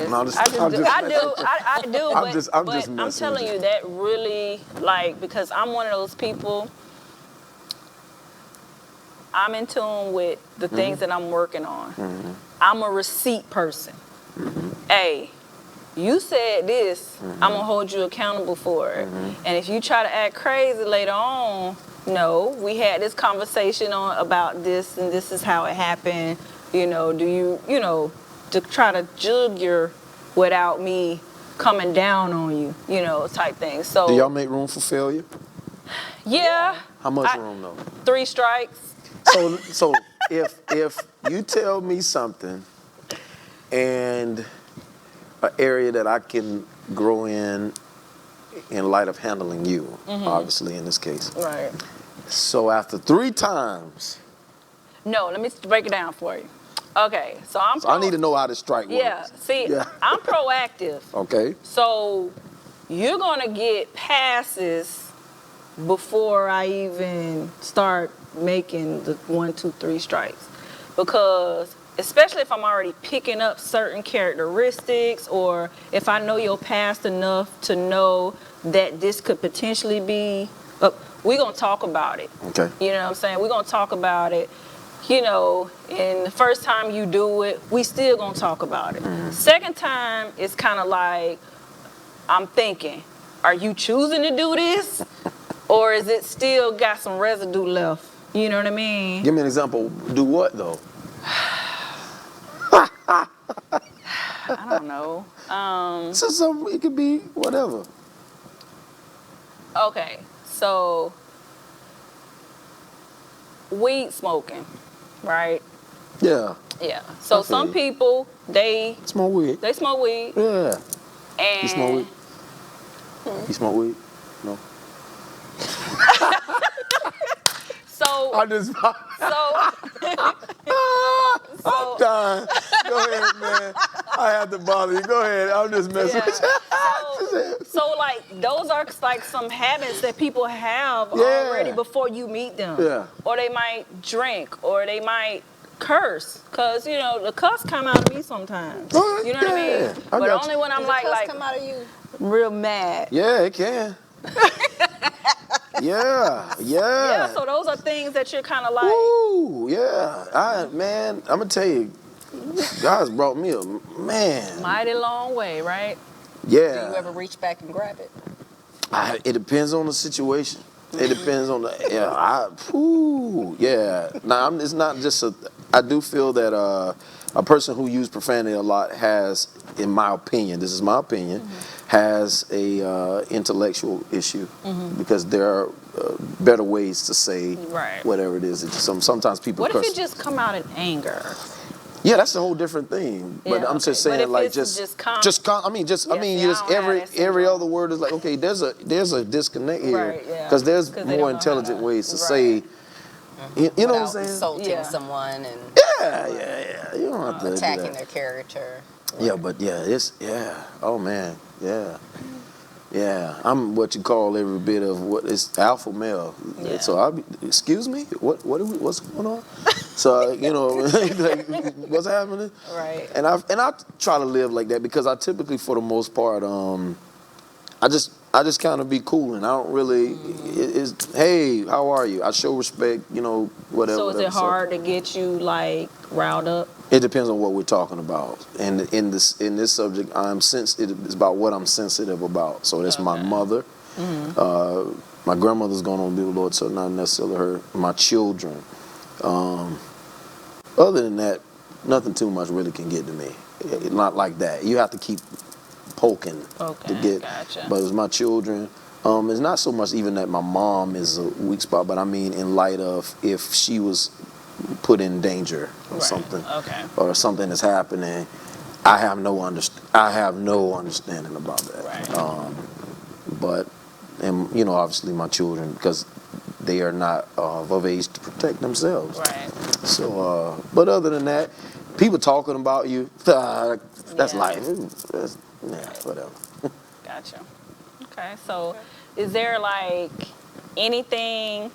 I'm telling you that really, like, because I'm one of those people, I'm in tune with the things that I'm working on. I'm a receipt person. Hey, you said this, I'm gonna hold you accountable for it. And if you try to act crazy later on, no, we had this conversation about this, and this is how it happened. You know, do you know, to try to jug your without me coming down on you, you know, type thing. So do y'all make room for failure? Yeah. How much room though? 3 strikes. So if you tell me something and an area that I can grow in light of handling you, obviously in this case. Right. So after 3 times. No, let me break it down for you. Okay, so I need to know how this strike works. Yeah, see, I'm proactive. Okay. So you're gonna get passes before I even start making the 1, 2, 3 strikes, because especially if I'm already picking up certain characteristics, or if I know your past enough to know that this could potentially be, we're gonna talk about it. Okay. You know what I'm saying? We're gonna talk about it. You know, and the first time you do it, we still gonna talk about it. Second time, it's kind of like, I'm thinking, are you choosing to do this? Or is it still got some residue left? You know what I mean? Give me an example. Do what though? I don't know. So it could be whatever. Okay, so weed smoking, right? Yeah. Yeah. So some people, they smoke weed. They smoke weed. Yeah. And you smoke weed? You smoke weed? No. So I just. I'm dying. Go ahead, man. I had to bother you. Go ahead. I'm just messing with you. So like, those are like some habits that people have already before you meet them. Yeah. Or they might drink, or they might curse, cause you know the cuss come out of me sometimes. You know what I mean? But only when I'm like come out of you? Real mad. Yeah, it can. Yeah. So those are things that you're kind of like. Ooh, yeah. Man, I'm gonna tell you, God's brought me a mighty long way, right? Yeah. Do you ever reach back and grab it? It depends on the situation. It depends on the Now it's not just I do feel that a person who uses profanity a lot has, in my opinion, this is my opinion, has a intellectual issue, because there are better ways to say whatever it is. Sometimes people. What if you just come out in anger? Yeah, that's a whole different thing. But I'm just saying, like, every other word is like, okay, there's a disconnect here, because there's more intelligent ways to say. You know what I'm saying? Insulting someone and you don't have to attacking their character. Yeah, but oh man, yeah. I'm what you call every bit of what is alpha male. Yeah. So excuse me, what's going on? So you know, like, what's happening? Right. And I try to live like that, because I typically, for the most part, I just kind of be cool, and I don't really. Hey, how are you? I show respect, you know, whatever. So is it hard to get you like riled up? It depends on what we're talking about, and in this subject, it's about what I'm sensitive about. So that's my mother. My grandmother's gone on to be with the Lord, so not necessarily her. My children. Other than that, nothing too much really can get to me. Not like that. You have to keep poking to get. Gotcha. But it's my children. It's not so much even that my mom is a weak spot, but I mean in light of if she was put in danger or something, or something is happening, I have no understanding about that. Right. But you know, obviously my children, because they are not of age to protect themselves. Right. So, but other than that, people talking about you, that's life. Whatever. Gotcha. Okay, so is there like anything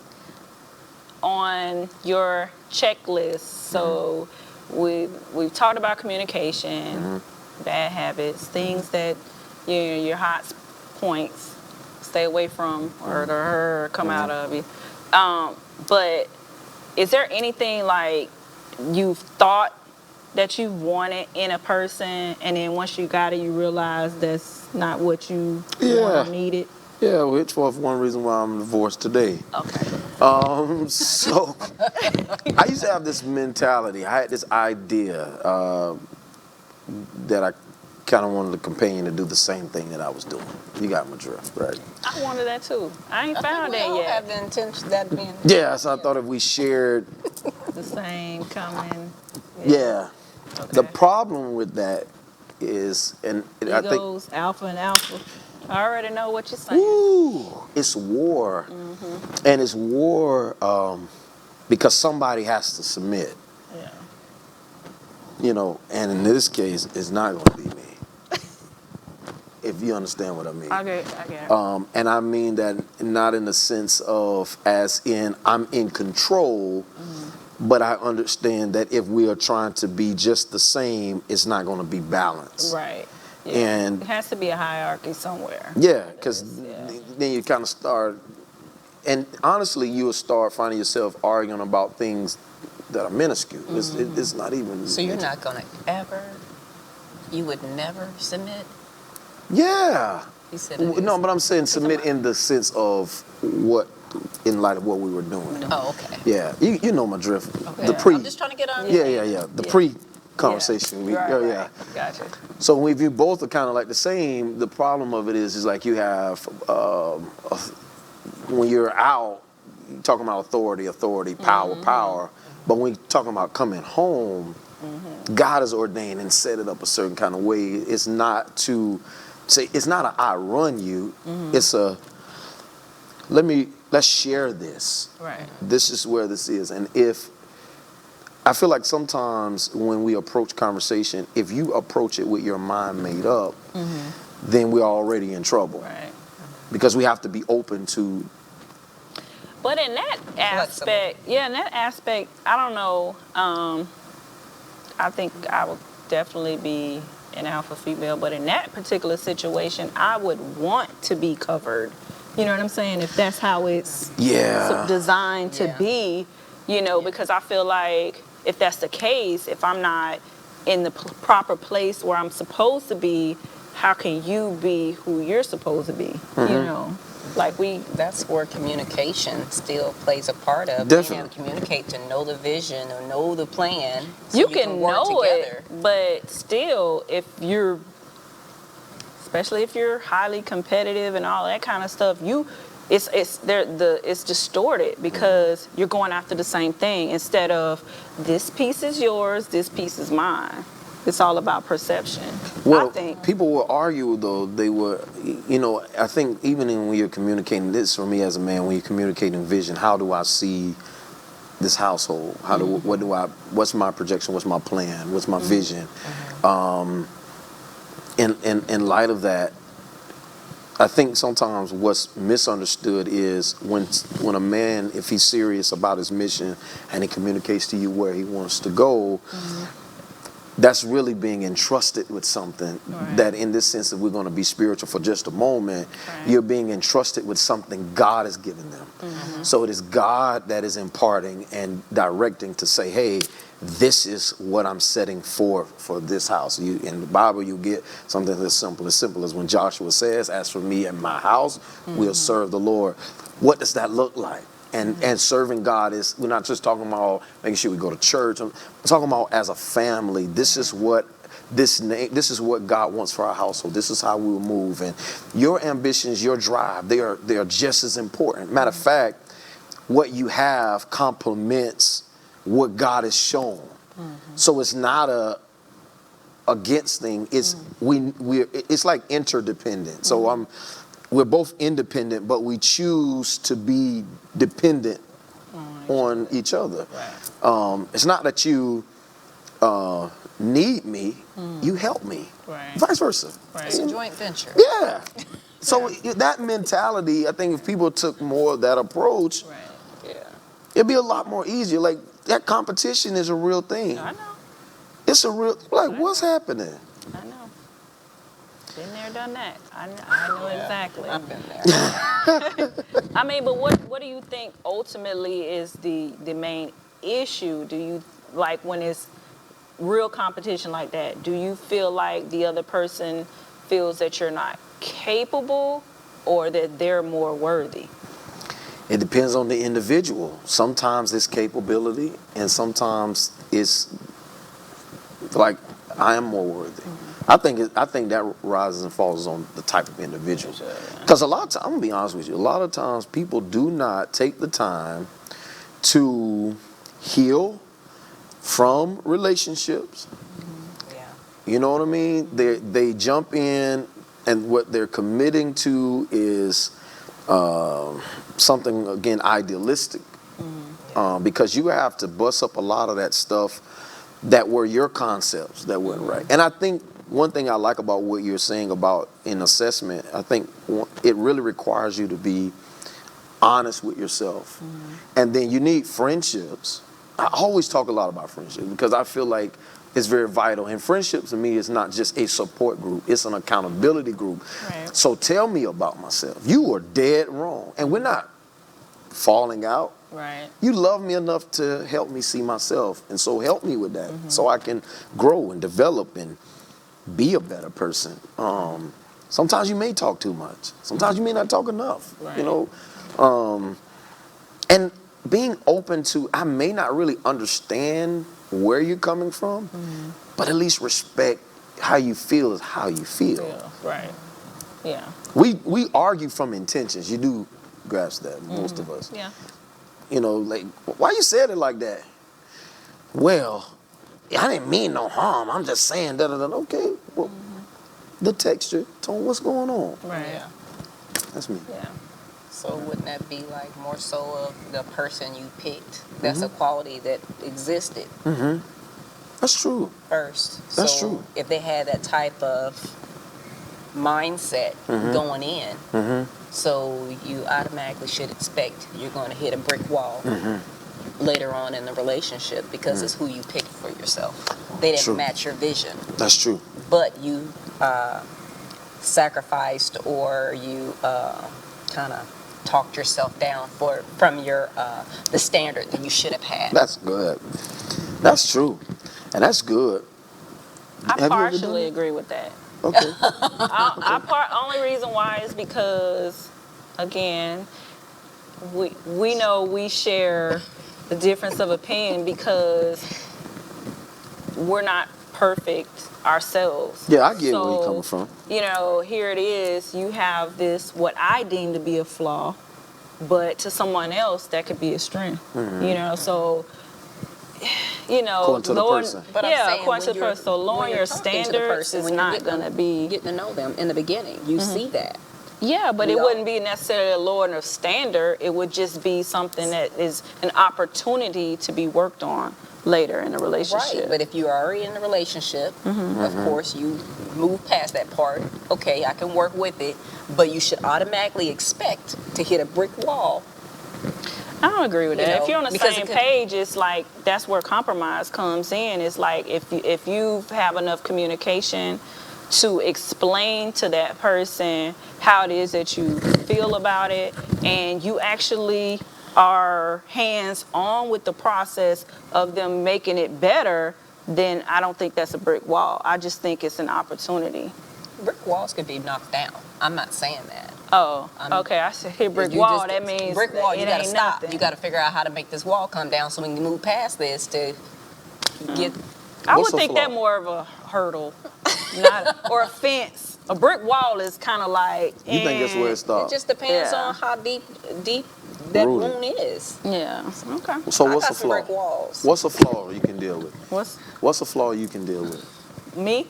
on your checklist? So we've talked about communication, bad habits, things that your hot points, stay away from, or to her come out of you. But is there anything like you've thought that you wanted in a person, and then once you got it, you realize that's not what you want or needed? Yeah, which was one reason why I'm divorced today. Okay. So I used to have this mentality. I had this idea that I kind of wanted the companion to do the same thing that I was doing. You got my drift, right? I wanted that too. I ain't found we that all yet. have the intention of that being. Yeah, so I thought if we shared, The same coming. yeah. Okay. The problem with that is, and I think, Egos, alpha and alpha. I already know what you're saying. ooh, it's war, and it's war because somebody has to submit. Yeah. You know, and in this case, it's not going to be me. If you understand what I mean. I get it. And I mean that not in the sense of as in I'm in control, but I understand that if we are trying to be just the same, it's not going to be balanced. Right. Yeah. And it has to be a hierarchy somewhere. yeah, because Yeah. then you kind of start, and honestly, you will start finding yourself arguing about things that are minuscule. It's not even. So you're not gonna ever. You would never submit. Yeah. You said No, but I'm saying submit in the sense of what, in light of what we were doing. Oh, okay. Yeah, you know my drift. Okay. The pre. I'm just trying to get on. Yeah. The pre-conversation. Right. Gotcha. So if you both are kind of like the same, the problem of it is like you have when you're out, you're talking about authority, power. But when you're talking about coming home, God has ordained and set it up a certain kind of way. It's not to say, it's not a I run you. It's a let's share this. Right. This is where this is. And if I feel like sometimes when we approach conversation, if you approach it with your mind made up, then we're already in trouble. Right. Because we have to be open to. But in that aspect, I don't know. I think I would definitely be an alpha female, but in that particular situation, I would want to be covered. You know what I'm saying? If that's how it's designed to be, because I feel like if that's the case, if I'm not in the proper place where I'm supposed to be, how can you be who you're supposed to be? That's where communication still plays a part of. Definitely. You have to communicate to know the vision or know the plan. So you can work know together. it, but still, especially if you're highly competitive and all that kind of stuff, it's distorted because you're going after the same thing instead of this piece is yours, this piece is mine. It's all about perception. Well, I think people will argue though. They were, I think even when you're communicating this, for me as a man, when you're communicating vision, how do I see this household? What's my projection? What's my plan? What's my vision? In light of that, I think sometimes what's misunderstood is when a man, if he's serious about his mission and he communicates to you where he wants to go, that's really being entrusted with something that in this sense that we're going to be spiritual for just a moment, you're being entrusted with something God has given them. So it is God that is imparting and directing to say, hey, this is what I'm setting for this house. In the Bible, you get something as simple as when Joshua says, as for me and my house, we'll serve the Lord. What does that look like? And serving God is, we're not just talking about making sure we go to church. I'm talking about as a family. This is what God wants for our household. This is how we will move. And your ambitions, your drive, they are just as important. Matter of fact, what you have complements what God has shown. So it's not a against thing. It's it's like interdependent. So we're both independent, but we choose to be dependent on each other. It's not that you need me, you help me. Vice versa. It's a joint venture. Yeah. So that mentality, I think if people took more of that approach, it'd be a lot more easier. Like, that competition is a real thing. I know. It's a real, what's happening? I know. Been there, done that. I know Yeah, exactly. I've been there. I mean, but what do you think ultimately is the main issue? Do you like when it's real competition like that? Do you feel like the other person feels that you're not capable, or that they're more worthy? It depends on the individual. Sometimes it's capability, and sometimes it's like I am more worthy. I think that rises and falls on the type of individual. Because a lot of times, I'm gonna be honest with you, a lot of times people do not take the time to heal from relationships. Yeah. You know what I mean? They jump in, and what they're committing to is something, again, idealistic. Because you have to bust up a lot of that stuff that were your concepts that weren't right. And I think one thing I like about what you're saying about in assessment, I think it really requires you to be honest with yourself. And then you need friendships. I always talk a lot about friendships because I feel like it's very vital. And friendship to me is not just a support group, it's an accountability group. Right. So tell me about myself. You were dead wrong. And we're not falling out. Right. You love me enough to help me see myself. And so help me with that so I can grow and develop and be a better person. Sometimes you may talk too much. Sometimes you may not talk enough. Right. You know, and being open to, I may not really understand where you're coming from, but at least respect how you feel is how you feel. Yeah. Right. Yeah. We argue from intentions. You do grasp that, most of us. Yeah. You know, like, why you said it like that? Well, I didn't mean no harm. I'm just saying da-da-da. Okay, well, the texture, tone, what's going on? Right. Yeah. That's me. Yeah. So wouldn't that be like more so of the person you picked? That's a quality that existed That's true. first. That's So true. if they had that type of mindset going in, so you automatically should expect you're going to hit a brick wall later on in the relationship because it's who you picked for yourself. They didn't True. match your vision, That's true. but you sacrificed or you kind of talked yourself down from your the standard that you should have had. That's good. That's true. And that's good. I Have you ever done partially that? agree with that. Okay. Only reason why is because, again, we know we share the difference of opinion because we're not perfect ourselves. Yeah, I get where So, you're coming from. You know, here it is. You have this what I deem to be a flaw, but to someone else that could be a strength. You know, so. You know, According to the person. But I'm yeah, saying according to the person. So when lowering you're your talking to the standards person, is when you're not going to be. getting to know them in the beginning. You see that. Yeah, but We it all- wouldn't be necessarily a lowering of standard. It would just be something that is an opportunity to be worked on later in a relationship. Right, but if you're already in a relationship, of course, you move past that part. Okay, I can work with it, but you should automatically expect to hit a brick wall. I don't agree with You that. know, If you're on the because same it could- page, it's like that's where compromise comes in. It's like if you have enough communication to explain to that person how it is that you feel about it, and you actually are hands-on with the process of them making it better, then I don't think that's a brick wall. I just think it's an opportunity. Brick walls could be knocked down. I'm not saying that. Oh, okay. I said hit brick You wall. just- That means brick wall. it You gotta ain't stop. nothing. You gotta figure out how to make this wall come down so we can move past this to get. I What's would a think flaw? that more of a hurdle, or a fence. A brick wall is kind of like. You think that's where it It starts? just depends Yeah. on how deep that Rooted. wound is. Yeah. Okay. So I what's got a some flaw? brick walls. What's a flaw you can deal with? What's a flaw you can deal with? me?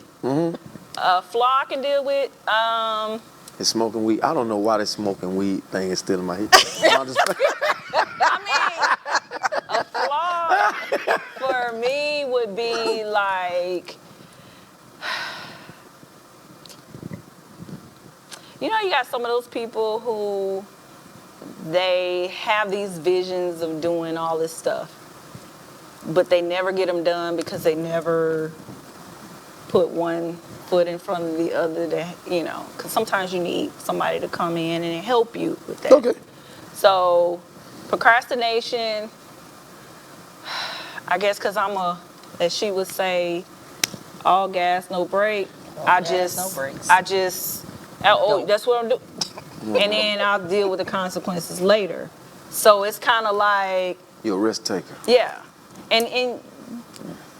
A flaw I can deal with. It's smoking weed. I don't know why this smoking weed thing is still in my head. No, I'm just- A flaw for me would be like, you know, you got some of those people who they have these visions of doing all this stuff, but they never get them done because they never put one foot in front of the other to, because sometimes you need somebody to come in and help you with that. Okay. So procrastination, I guess because as she would say, all gas, no brake. No brakes. That's what I'm doing. And then I'll deal with the consequences later. So it's kind of like, You're a risk taker. yeah. And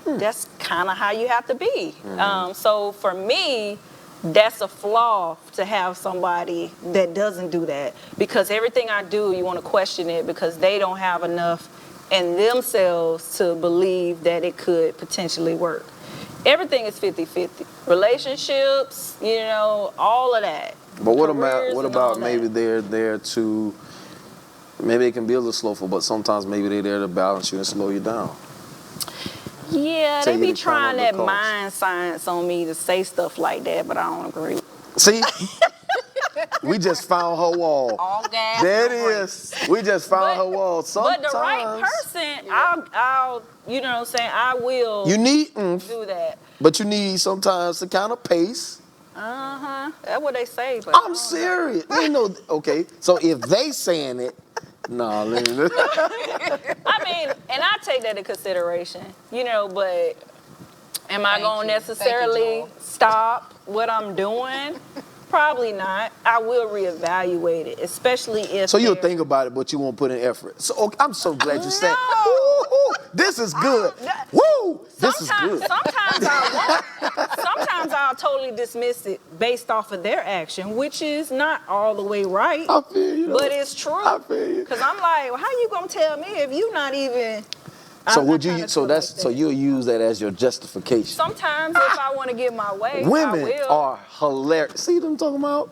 that's kind of how you have to be. So for me, that's a flaw to have somebody that doesn't do that. Because everything I do, you want to question it because they don't have enough in themselves to believe that it could potentially work. Everything is 50-50. Relationships, all of that. But what Careers and all about that. maybe they're there to, maybe they can be a little slowful, but sometimes maybe they're there to balance you and slow you down. Yeah, Tell they you be to count trying up the that cost. mind science on me to say stuff like that, but I don't agree. See? We just found her wall. All gas, There no it brakes. is. We just found her wall. Sometimes. But the right person, I'll you know what I'm saying, I will You need, do that. but you need sometimes to kind of pace. That's what they say, but I I'm don't know. serious. Okay, so if they saying it, nah, I mean, and I take that into consideration, but am I Thank going to you. necessarily Thank you, Joel. stop what I'm doing? Probably not. I will reevaluate it, especially if So you'll they're- think about it, but you won't put in effort. So okay, I'm so glad you said, No. ooh, this is good. Woo, this is good. Sometimes I'll totally dismiss it based off of their action, which is not all the way right. I feel you. But it's true. I feel you. Because I'm like, well, how you gonna tell me if you not even? So I'm would not you? trying to So feel that's like so that. you'll use that as your justification. Sometimes if I want to get my way, I Women will. are hilarious. See what I'm talking about?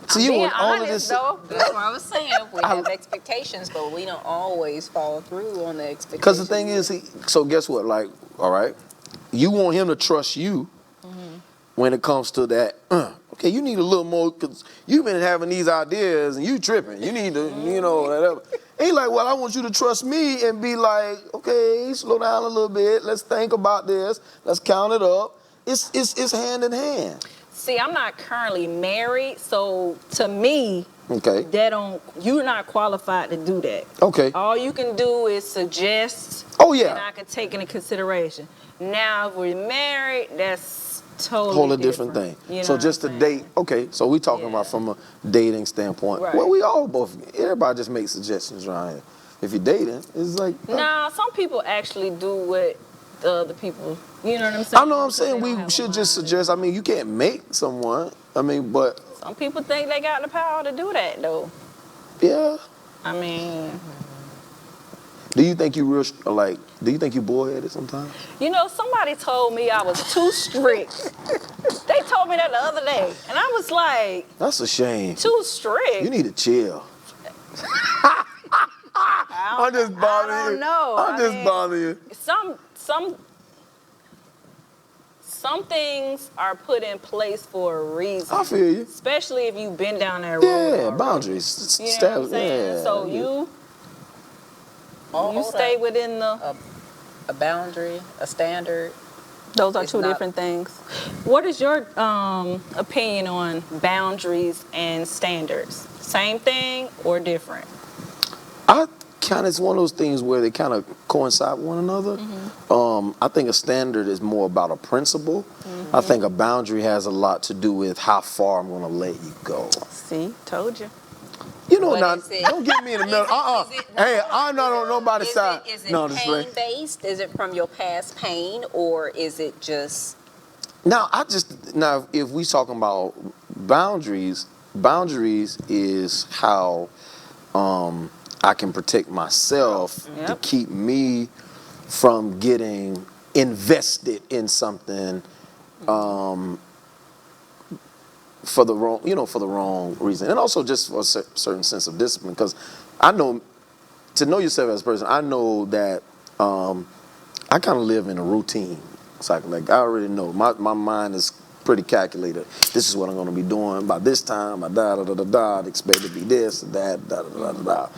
So I'm you being want all of honest, this? though. That's what I was saying. We have expectations, but we don't always follow through on the expectations. Because the thing is, so guess what? Like, all right, you want him to trust you when it comes to that. Okay, you need a little more because you've been having these ideas and you tripping. You need to, whatever. And he like, well, I want you to trust me and be like, okay, slow down a little bit. Let's think about this. Let's count it up. It's hand in hand. See, I'm not currently married, so to me, Okay. you're not qualified to do that. Okay. All you can do is suggest. Oh, yeah. And I can take into consideration. Now, if we're married, that's totally Whole different thing. You know So what just I'm to saying? date, okay, so we talking about Yeah. from a dating standpoint. Right. Well, we all everybody just makes suggestions around here. If you're dating, it's like. Nah, some people actually do what the other people, you know what I'm saying? I know what I'm Because saying. they don't We have a should just mind. suggest. I mean, you can't make someone. I mean, but Some people think they got the power to do that, though. yeah. I mean, Do you think you Do you think you bullheaded sometimes? somebody told me I was too strict. They told me that the other day, and I was like, That's a shame. too strict? You need to chill. I'm just bothering you. I don't know. I'm just bothering you. Some things are put in place for a reason. I feel you. Especially if you've been down that road. Yeah, already. boundaries. You know what I'm saying? Yeah, So yeah. you Hold stay up. within the. A boundary, a standard. Those are It's two not- different things. What is your opinion on boundaries and standards? Same thing or different? It's one of those things where they kind of coincide with one another. I think a standard is more about a principle. I think a boundary has a lot to do with how far I'm going to let you go. See, told you. What Now, is it? don't get me in the middle. Is it- Hey, I'm not on nobody's Is side. it, is it No, I'm just playing. pain-based? Is it from your past pain, or is it just... Now, if we talking about boundaries is how I can protect myself to Yep. keep me from getting invested in something for the wrong reason, and also just for a certain sense of discipline. Because I know, to know yourself as a person, I know that I kind of live in a routine. It's like I already know. My mind is pretty calculated. This is what I'm going to be doing by this time. By da da da da da. I'd expect it to be this, that, da da da da da.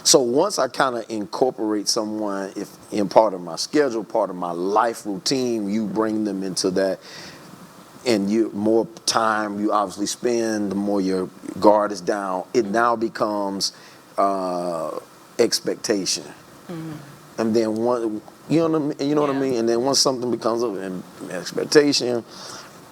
So once I kind of incorporate someone in part of my schedule, part of my life routine, you bring them into that. and you more time you obviously spend, the more your guard is down. It now becomes expectation, and then one, you know what I mean. You know what I mean. And then once something becomes an expectation,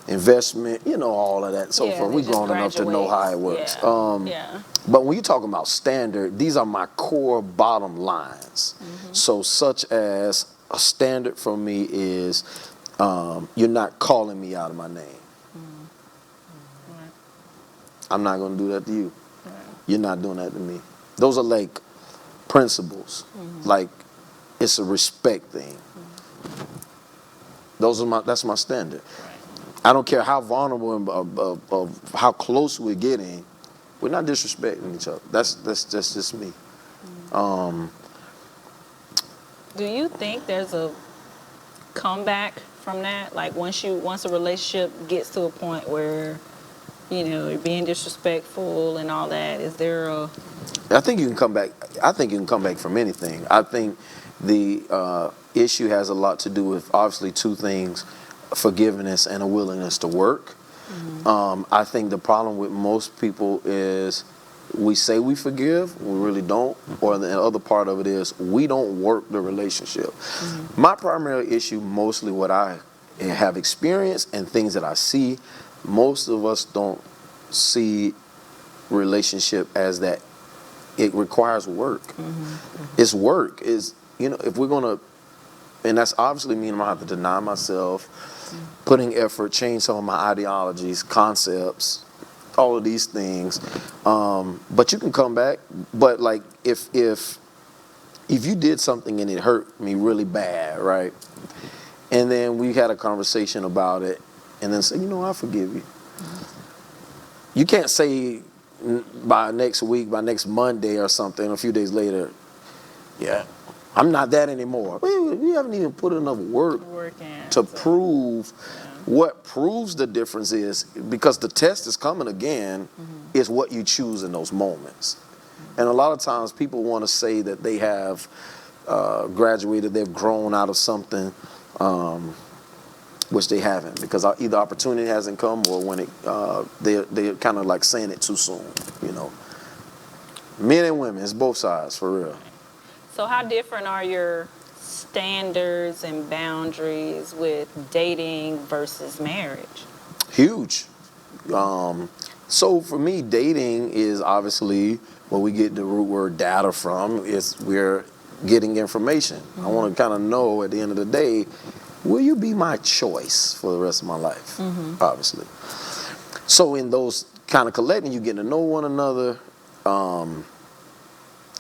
investment, all of that, so Yeah, forth. it We just grown enough to know how it works. Yeah. But when you're talking about standard, these are my core bottom lines. So such as a standard for me is you're not calling me out of my name. Right. I'm not going to do that to you. Right. You're not doing that to me. Those are like principles. Like it's a respect thing. That's my standard. Right. I don't care how vulnerable and of how close we're getting. We're not disrespecting each other. That's just me. Do you think there's a comeback from that? Like once a relationship gets to a point where, you're being disrespectful and all that, is there a... I think you can come back. I think you can come back from anything. I think the issue has a lot to do with obviously two things: forgiveness and a willingness to work. I think the problem with most people is we say we forgive, we really don't, or the other part of it is we don't work the relationship. My primary issue, mostly what I have experienced and things that I see, most of us don't see relationship as that. It requires work. It's work. If we're gonna, and that's obviously meaning I have to deny myself, putting effort, change some of my ideologies, concepts, all of these things. But you can come back. But like if you did something and it hurt me really bad, right? And then we had a conversation about it, and then say, I forgive you. You can't say by next week, by next Monday or something, a few days later, yeah, I'm not that anymore. We haven't even put enough work to prove. What proves the difference is, because the test is coming again, is what you choose in those moments. And a lot of times people want to say that they have graduated, they've grown out of something, which they haven't, because either opportunity hasn't come or when they're kind of like saying it too soon, Men and women, it's both sides, for real. So how different are your standards and boundaries with dating versus marriage? Huge. So for me, dating is obviously where we get the root word data from. We're getting information. I want to kind of know at the end of the day, will you be my choice for the rest of my life? Obviously. So in those kind of collecting, you get to know one another,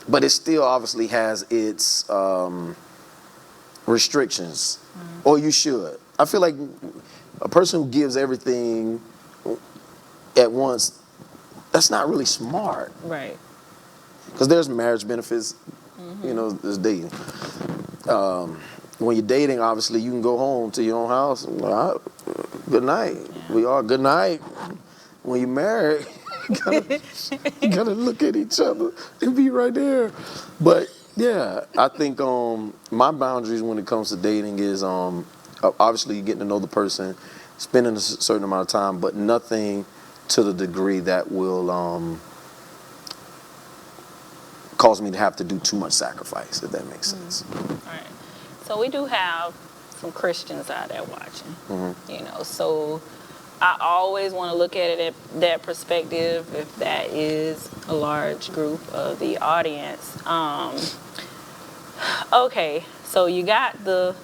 but it still obviously has its restrictions, or you should. I feel like a person who gives everything at once, that's not really smart. Right. Because there's marriage benefits, there's dating. When you're dating, obviously, you can go home to your own house. Good night. Yeah. We are good night. When you're married, you gotta look at each other and be right there. But yeah, I think my boundaries when it comes to dating is obviously getting to know the person, spending a certain amount of time, but nothing to the degree that will cause me to have to do too much sacrifice, if that makes sense. All right. So we do have some Christians out there watching, so I always want to look at it at that perspective, if that is a large group of the audience. Okay, so you got the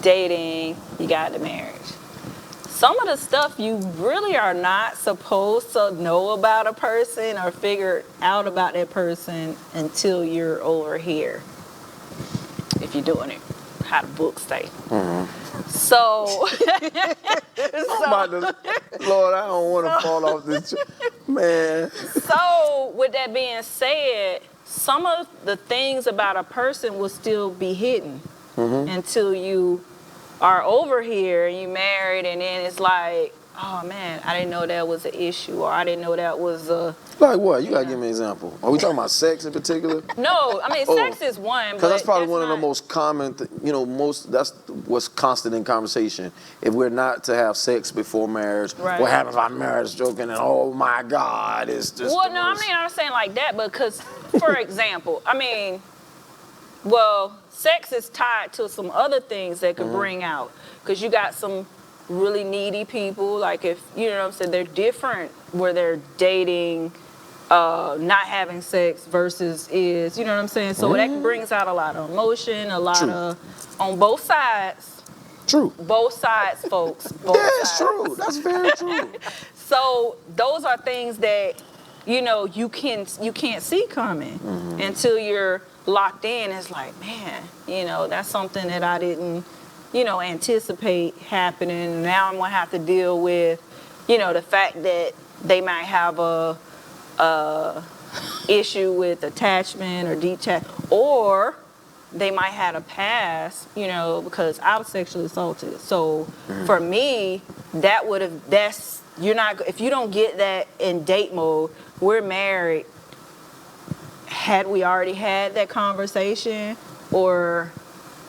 dating, you got the marriage. Some of the stuff you really are not supposed to know about a person or figure out about that person until you're over here, if you're doing it how the books say. So, Lord, I don't want to fall off this, man. So, with that being said, some of the things about a person will still be hidden until you are over here and you married, and then it's like oh man, I didn't know that was an issue, or I didn't know that was a. Like what? You gotta give me an example. Are we talking about sex in particular? No, I mean, Oh. sex is one. Because that's probably one of the not- most common, that's what's constant in conversation. If we're not to have sex before marriage, Right. what happens by marriage joking and oh my God, it's just. Well, no, I mean, I'm saying like that, because, for example, I mean, well, sex is tied to some other things that could bring out, because you got some really needy people, like if, you know what I'm saying, they're different where they're dating, not having sex versus is, you know what I'm saying? So that brings out a lot of emotion, a lot True. of, on both sides. True. Both sides, folks. Both Yeah, it's sides. true. That's very true. So those are things that, you can't see coming until you're locked in. It's like, man, that's something that I didn't, anticipate happening. Now I'm gonna have to deal with, the fact that they might have a issue with attachment or detach, or they might have a past, because I was sexually assaulted. So for me, if you don't get that in date mode, we're married. Had we already had that conversation, or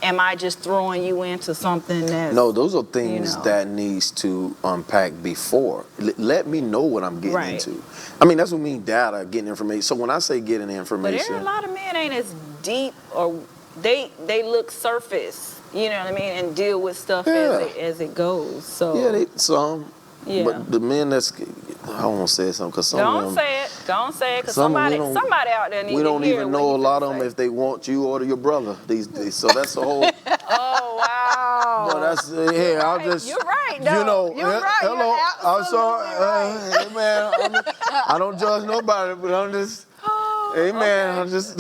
am I just throwing you into something that's... No, those are things that needs to unpack before. Let me know what I'm getting into. I mean, that's what I mean, data, getting information. So when I say getting information... But there are a lot of men ain't as deep, or they look surface, you know what I mean, and deal with stuff as it goes. So yeah, some. Yeah. But the men that's... I don't want to say something because some Don't of them... say it, because somebody out there needs to hear. We don't even know a lot of them say. if they want you or your brother these days. So that's the whole... Oh, wow. But that's I'll just... You're right, though. You're right. Hello, You're I'm sorry. absolutely Hey, man, I don't judge nobody, but I'm just... Hey, man, I'm just...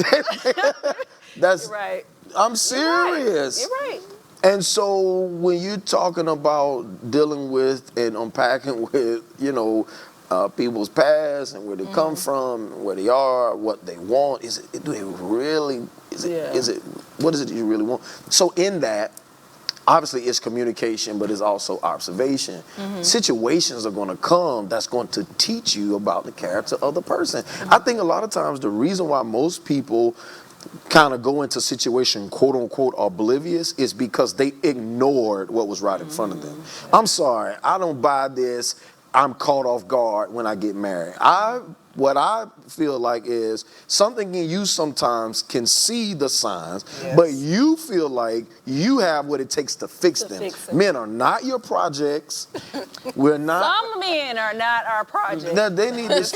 That's... You're right. I'm serious. You're right. And so when you're talking about dealing with and unpacking with, people's past and where they come from, where they are, what they want, what is it you really want? So in that, obviously it's communication, but it's also observation. Situations are going to come that's going to teach you about the character of the person. I think a lot of times the reason why most people kind of go into situation quote unquote oblivious is because they ignored what was right in front of them. I'm sorry, I don't buy this. I'm caught off guard when I get married. What I feel like is something in you sometimes can see the signs, but you feel like you have what it takes to fix them. Men are not your projects. We're not. Some men are not our project. No, they need this.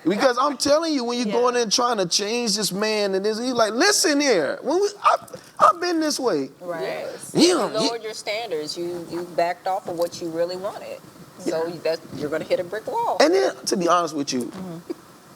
Because I'm telling you, when you go in there trying to change this man, and he's like, listen here, I've been this way. Right. Yes. You lowered your standards. You backed off of what you really wanted. So you're going to hit a brick wall. And then, to be honest with you,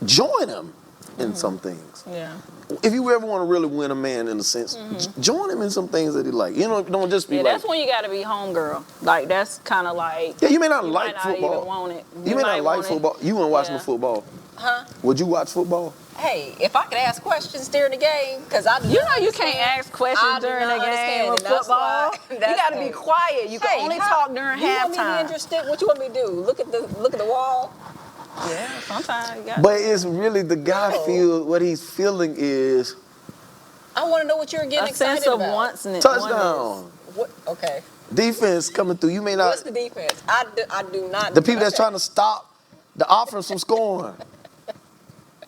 join him in some things. Yeah. If you ever want to really win a man in a sense, join him in some things that he like. Don't just be like... that's when you got to be homegirl. Like, that's kind of like... Yeah, you may not like football. football. Even want it. You may not like football. You wouldn't watch no football. Huh? Would you watch football? Hey, if I could ask questions during the game, because you can't ask questions during the game with football. You got to be quiet. You can only talk during halftime. You want me to be interested? What you want me to do? Look at the wall? Yeah, sometimes you got. But it's really the guy what he's feeling is... I want to know what you're getting excited sense of about. Touchdown. What? Okay. Defense coming through. You may not... What's the defense? I do not... The people that's trying to stop the offense from scoring.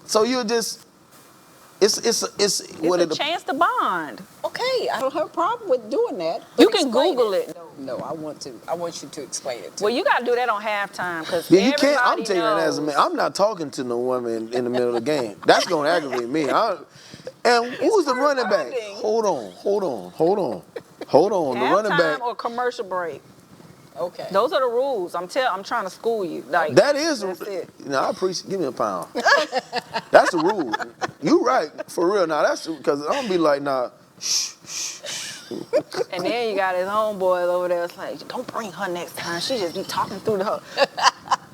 So you're just... It's a chance to bond. Okay, I don't have a problem with doing that. You can Google it. No, I want you to explain it. Well, you got to do that on halftime because you can't. I'm telling you that as a man. I'm not talking to no woman in the middle of the game. That's gonna aggravate me. And who's the running back? Hold on. The running back or commercial break. Okay. Those are the rules. I'm trying to school you. Like that is. That's it. I appreciate. Give me a pound. That's the rule. You right for real. Now that's because I'm gonna be like shh. And then you got his homeboys over there. It's like, don't bring her next time. She just be talking through the.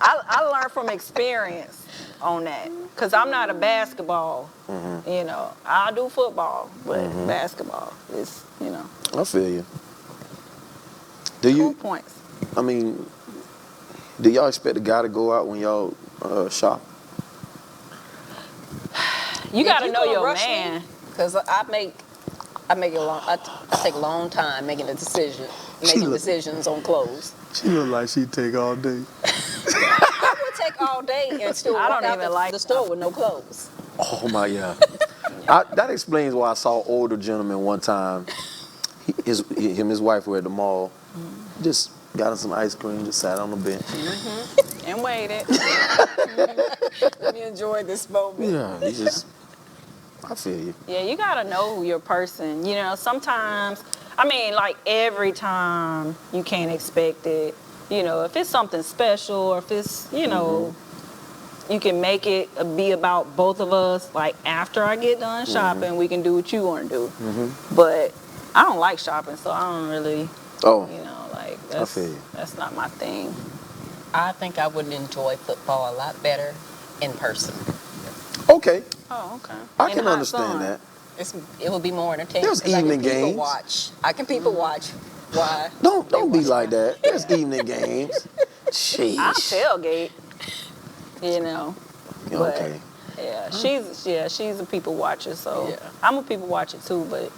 I learned from experience on that because I'm not a basketball. I do football, but basketball is I feel you. Do you? 2 points. I mean, Do y'all expect the guy to go out when y'all shop? You got to know your man. Because I take a long time making decisions on clothes. She look like she take all day. I would take all day and still I walk don't out even the, like the store with no clothes. Oh my God. That explains why I saw an older gentleman one time. Him and his wife were at the mall. Just got him some ice cream, just sat on the bench. And waited. Let me enjoy this moment. Yeah, I feel you. Yeah, you got to know your person. You know, sometimes, I mean, like every time you can't expect it. You know, if it's something special or if it's, you know, you can make it be about both of us. Like after I get done shopping, we can do what you want to do. But I don't like shopping, so I don't really, you know, like I feel you. that's not my thing. I think I would enjoy football a lot better in person. Okay, Oh, okay. I In can hot understand sun. that. It would be more entertaining. There's 'cause I evening can people games. watch. I can people watch. Why? Don't be watch like that. that. There's evening games. Sheesh. I tailgate, you know. But, Okay. yeah, she's a people watcher, so Yeah. I'm a people watcher too, but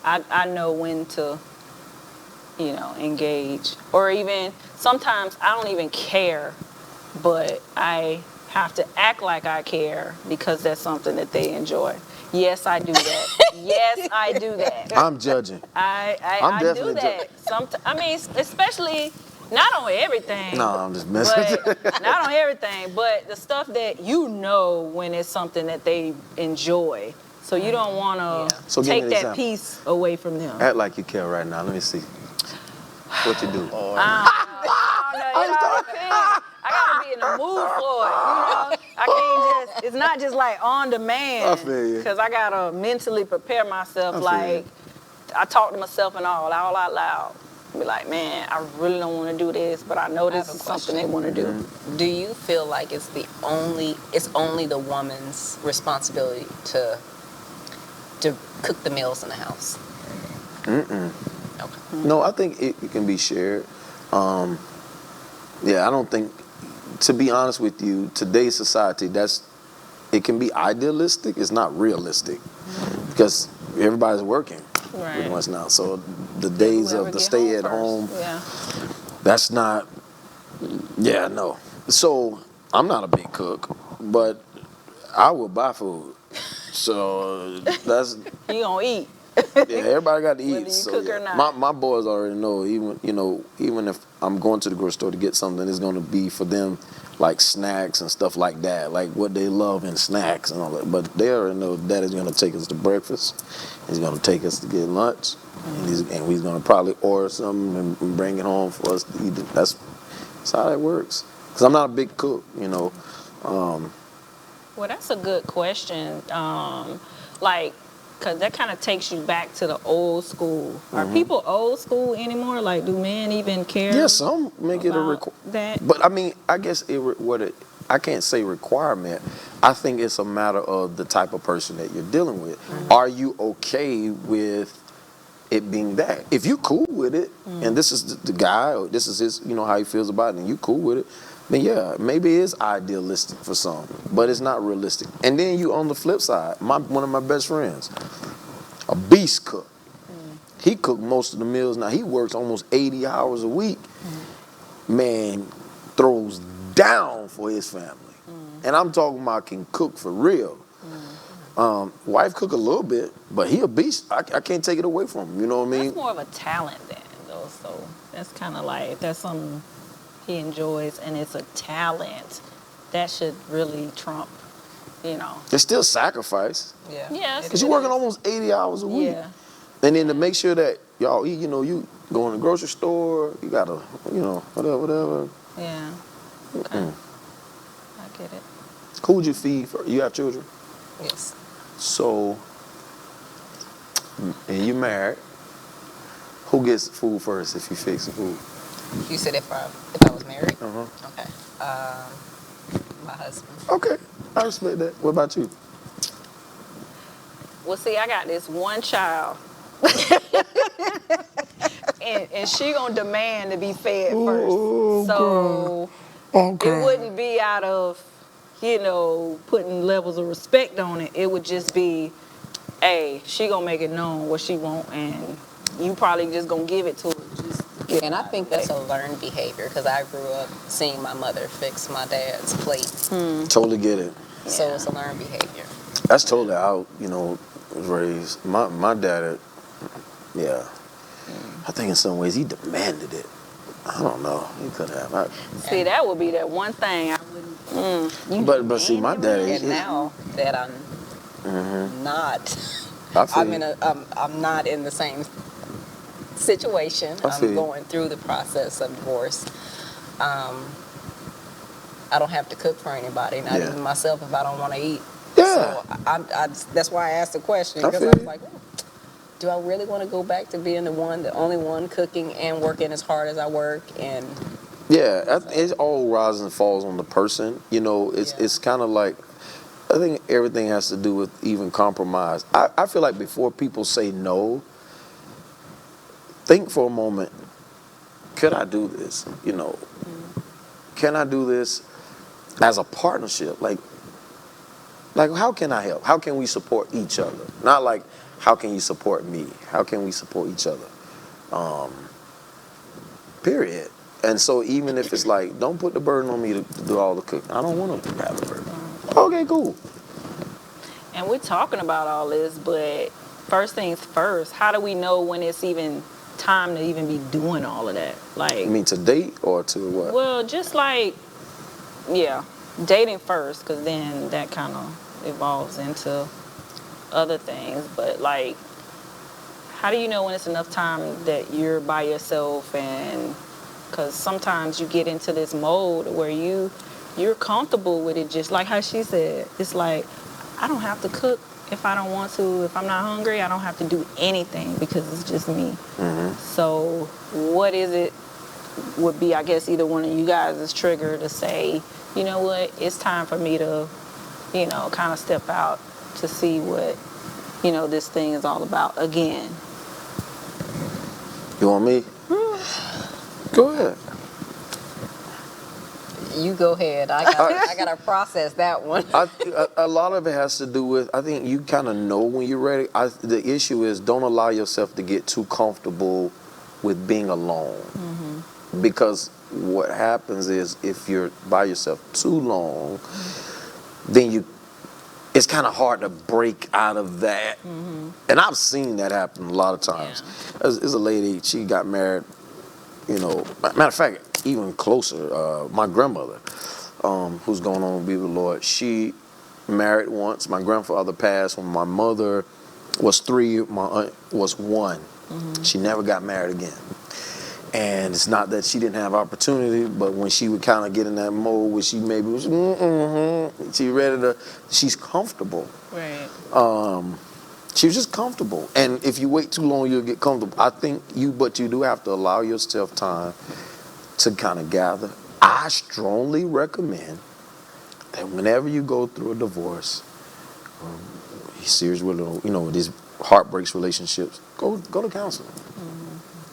I know when to, you know, engage. Or even sometimes I don't even care, but I have to act like I care because that's something that they enjoy. Yes, I do that. Yes, I do that. I'm judging. I I'm do definitely that. I mean, especially not on everything. No, I'm just messing. But not on everything, but the stuff that you know when it's something that they enjoy. So you don't want to So give me take an that example. piece away from them. Act like you care right now. Let me see. What you do? I don't know, you know what I'm saying? I gotta be in the mood for it, you know? I can't just, it's not just like on demand. I feel you. Because I gotta mentally prepare myself, I feel like, I talk to myself and all out loud. Be like, man, I really don't want to do this, but I know this have a is something question. they want to do. Do you feel like it's only the woman's responsibility to cook the meals in the house? Okay. No, I think it can be shared. Yeah, I don't think, to be honest with you, today's society, it can be idealistic. It's not realistic because everybody's working pretty Right. much now. So the days Whoever of the get stay at home home, first. that's not, no. So I'm not a big cook, but I will buy food. So that's, Yeah. You gonna eat. yeah, everybody got to eat. Whether you so cook or yeah. not. My boys already know. Even if I'm going to the grocery store to get something, it's going to be for them, like snacks and stuff like that, like what they love in snacks and all that. But they already know Daddy's going to take us to breakfast. He's going to take us to get lunch, and he's going to probably order something and bring it home for us to eat. That's how that works. Because I'm not a big cook, Well, that's a good question. Because that kind of takes you back to the old school. Are people old school anymore? Like, do men even care? Yeah, some make it a about that? But I mean, I guess I can't say requirement. I think it's a matter of the type of person that you're dealing with. Are you okay with it being that? If you cool with it, and this is the guy, or this is his, how he feels about it, and you cool with it, then yeah, maybe it is idealistic for some, but it's not realistic. And then you on the flip side, one of my best friends, a beast cook. He cooked most of the meals. Now he works almost 80 hours a week. Man, throws down for his family. And I'm talking about can cook for real. Wife cook a little bit, but he a beast. I can't take it away from him. You know what I mean? That's more of a talent then, though. So that's kind of like, if that's something he enjoys and it's a talent, that should really trump, It's still sacrifice. Yeah. Yes. Because you're working almost 80 hours a week. Yeah. And then to make sure that y'all eat, you go in the grocery store, you gotta, whatever. Yeah. Okay. I get it. Who would you feed for? You have children? Yes. So, and you married. Who gets food first if you fix the food? You said if I was married? Okay. My husband. Okay, I respect that. What about you? Well, see, I got this one child. and she gonna demand to be fed first. So It wouldn't be out of, putting levels of respect on it. It would just be, hey, she gonna make it known what she want, and you probably just gonna give it to her. Just get And I out of think the way. that's a learned behavior because I grew up seeing my mother fix my dad's plate. Totally get it. So Yeah. it's a learned behavior. That's totally how, was raised. My dad, yeah. I think in some ways he demanded it. I don't know. He could have. See, that would be that one thing I wouldn't. But see, my dad. And now that I'm not, I feel I'm not in the same situation. I feel I'm you. going through the process of divorce. I don't have to cook for anybody, not Yeah. even myself if I don't want to eat. Yeah. So that's why I asked the question I because feel I was you. like, do I really want to go back to being the only one cooking and working as hard as I work? And Yeah, it all rises and falls on the person. It's kind of like, I think everything has to do with even compromise. I feel like before people say no, think for a moment, could I do this? Can I do this as a partnership? Like how can I help? How can we support each other? Not like, how can you support me? How can we support each other? Period. And so even if it's like, don't put the burden on me to do all the cooking. I don't want to have the burden. Okay, cool. And we're talking about all this, but first things first, how do we know when it's even time to even be doing all of that? Like, You mean to date or to what? well, just like, yeah, dating first, because then that kind of evolves into other things. But like, how do you know when it's enough time that you're by yourself? And because sometimes you get into this mode where you're comfortable with it, just like how she said. It's like, I don't have to cook if I don't want to. If I'm not hungry, I don't have to do anything because it's just me. So what is it would be, I guess, either one of you guys' trigger to say, you know what, it's time for me to, kind of step out to see what, this thing is all about again. You want me? Go ahead. you go ahead. I gotta process that one. A lot of it has to do with, I think you kind of know when you're ready. The issue is, don't allow yourself to get too comfortable with being alone. Because what happens is, if you're by yourself too long, then it's kind of hard to break out of that. And I've seen that happen a lot of times. There's a lady, she got married, matter of fact, even closer, my grandmother, who's going on to be with the Lord, she married once. My grandfather passed when my mother was 3, my aunt was 1. She never got married again. And it's not that she didn't have opportunity, but when she would kind of get in that mode where she maybe was, she ready to, she's comfortable. Right. She was just comfortable. And if you wait too long, you'll get comfortable. I think but you do have to allow yourself time to kind of gather. I strongly recommend that whenever you go through a divorce, serious with, these heartbreaks, relationships, go to counseling.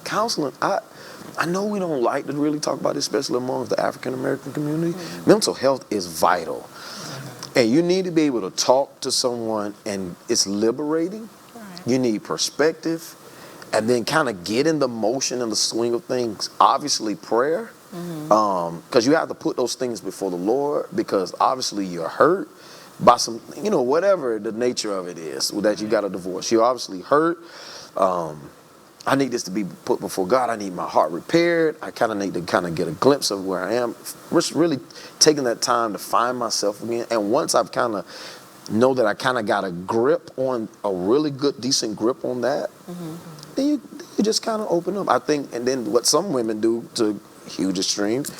Counseling, I know we don't like to really talk about this, especially amongst the African American community. Mental health is vital. And you need to be able to talk to someone, and it's liberating. Right. You need perspective, and then kind of get in the motion and the swing of things. Obviously, prayer, because you have to put those things before the Lord, because obviously you're hurt by some, whatever the nature of it is, that you got a divorce. You're obviously hurt. I need this to be put before God. I need my heart repaired. I kind of need to get a glimpse of where I am. Just really taking that time to find myself again. And once I've kind of know that I kind of got a grip on, a really good, decent grip on that, then you just kind of open up. I think, and then what some women do to huge extremes,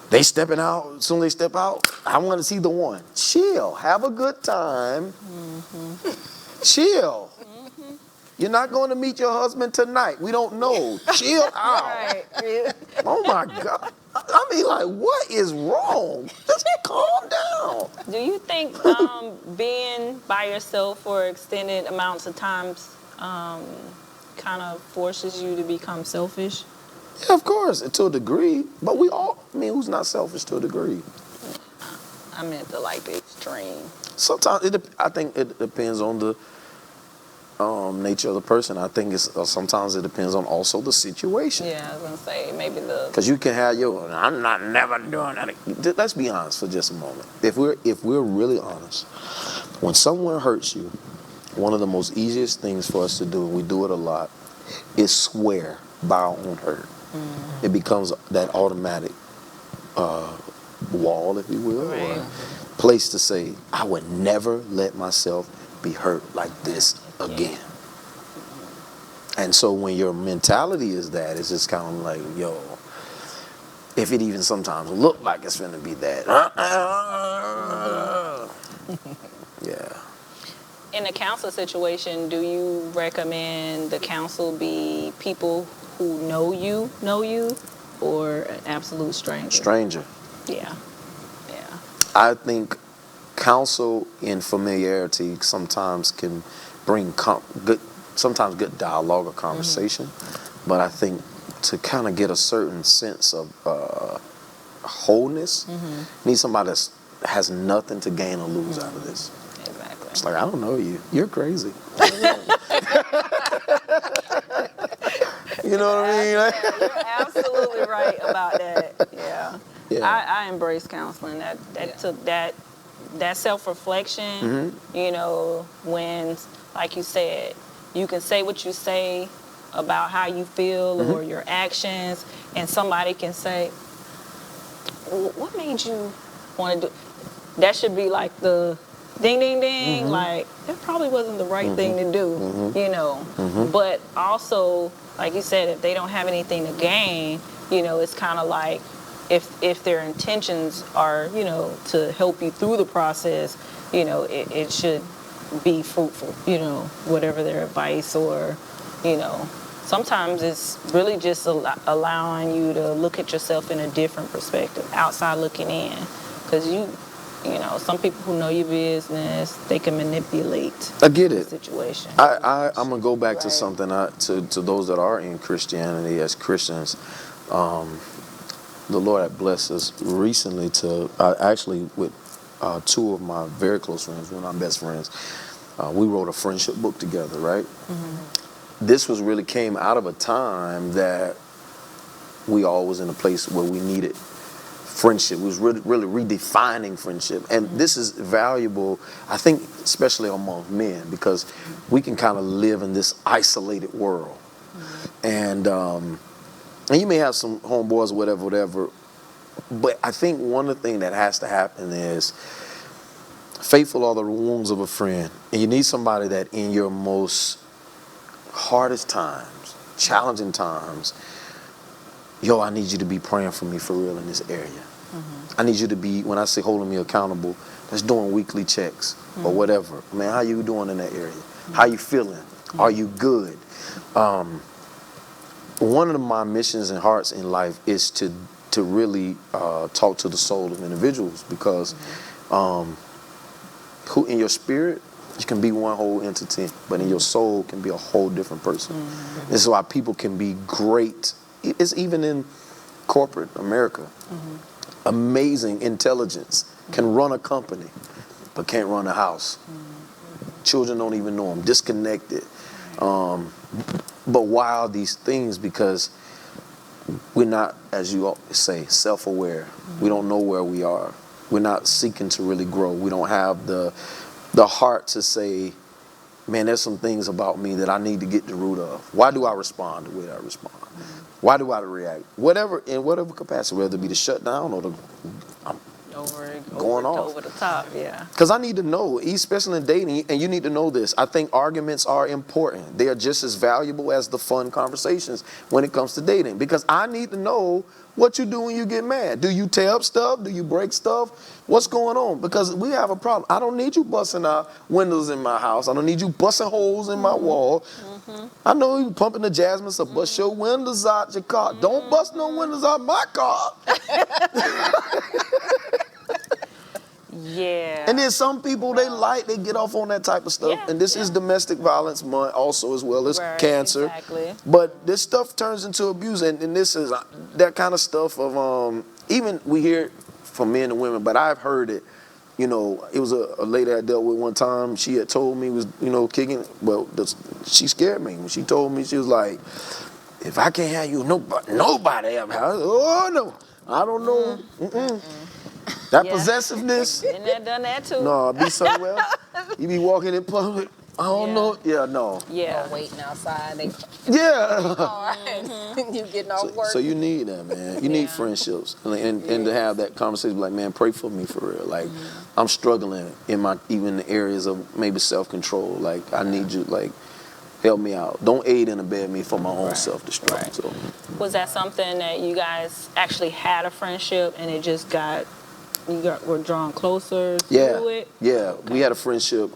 they stepping out. As soon as they step out, I want to see the one. Chill. Have a good time. Chill. You're not going to meet your husband tonight. We don't know. Chill out. Right. Oh my God. I mean, like, what is wrong? Just calm down. Do you think being by yourself for extended amounts of times kind of forces you to become selfish? Yeah, of course, to a degree. But we all, I mean, who's not selfish to a degree? I meant to like the extreme. Sometimes, I think it depends on the nature of the person. I think sometimes it depends on also the situation. Yeah, I was gonna say maybe the. Because you can have I'm not never doing that. Let's be honest for just a moment. If we're really honest, when someone hurts you, one of the most easiest things for us to do, and we do it a lot, is swear by our own hurt. It becomes that automatic wall, if you will, Right. or place to say, I would never let myself be hurt like this again. And so when your mentality is that, it's just kind of like, yo, if it even sometimes look like it's gonna be that. Yeah. In a counsel situation, do you recommend the counsel be people who know you, or an absolute stranger? Stranger. Yeah. I think counsel and familiarity sometimes can bring good dialogue or conversation, but I think to kind of get a certain sense of wholeness, need somebody that has nothing to gain or lose out of this. Exactly. It's like, I don't know you. You're crazy. You know what I mean? You're absolutely right about that. Yeah. Yeah. I embrace counseling. That took that self-reflection, when, like you said, you can say what you say about how you feel or your actions, and somebody can say, what made you want to do? That should be like the ding, ding, ding, like, that probably wasn't the right thing to do, But also, like you said, if they don't have anything to gain, it's kind of like, if their intentions are, to help you through the process, it should be fruitful, whatever their advice or, sometimes it's really just allowing you to look at yourself in a different perspective, outside looking in. Because some people who know your business, they can manipulate I get the it. situation. I'm going to go back to Right. something, to those that are in Christianity as Christians. The Lord had blessed us recently to, actually with two of my very close friends, one of my best friends, we wrote a friendship book together, right? This came out of a time that we all was in a place where we needed friendship. We was really redefining friendship. And this is valuable, I think, especially among men, because we can kind of live in this isolated world. And you may have some homeboys, whatever, but I think one of the things that has to happen is faithful are the wounds of a friend. And you need somebody that in your most hardest times, challenging times, yo, I need you to be praying for me for real in this area. I need you to be, when I say holding me accountable, that's doing weekly checks or whatever. Man, how you doing in that area? How you feeling? Are you good? One of my missions and hearts in life is to really talk to the soul of individuals, because who in your spirit, you can be one whole entity, but in your soul can be a whole different person. This is why people can be great. It's even in corporate America. Amazing intelligence, can run a company, but can't run a house. Children don't even know them, disconnected. But why are these things? Because we're not, as you say, self-aware. We don't know where we are. We're not seeking to really grow. We don't have the heart to say, man, there's some things about me that I need to get the root of. Why do I respond the way I respond? Why do I react? In whatever capacity, whether it be the shutdown or the going off. Over the top, yeah. Because I need to know, especially in dating, and you need to know this, I think arguments are important. They are just as valuable as the fun conversations when it comes to dating. Because I need to know what you do when you get mad. Do you tear up stuff? Do you break stuff? What's going on? Because we have a problem. I don't need you busting out windows in my house. I don't need you busting holes in my wall. I know you pumping the jasmine, so bust your windows out your car. Don't bust no windows out my car. Yeah. And then some people, they get off on that type of stuff. Yeah, And this is domestic violence month also, as well as Right, cancer. exactly. But this stuff turns into abuse. And this is that kind of stuff of, even we hear it from men and women, but I've heard it. You know, it was a lady I dealt with one time. She had told me was, kicking. Well, she scared me when she told me. She was like, "If I can't have you, nobody ever has." Oh no, I don't know. That Yeah. possessiveness. Been there, done that too. No, be somewhere. You be walking in public. I don't Yeah. know. Yeah, no. Yeah. Or waiting outside. They Yeah. you getting off work. So you need that, man. You need Yeah. friendships, and to have that conversation, like, man, pray for me for real. Like, I'm struggling in even the areas of maybe self-control. Like, I need you, like, help me out. Don't aid and abet me for my own self-destruct. Right. So, Was that something that you guys actually had a friendship and it just were drawn closer through it? Yeah. We had a friendship.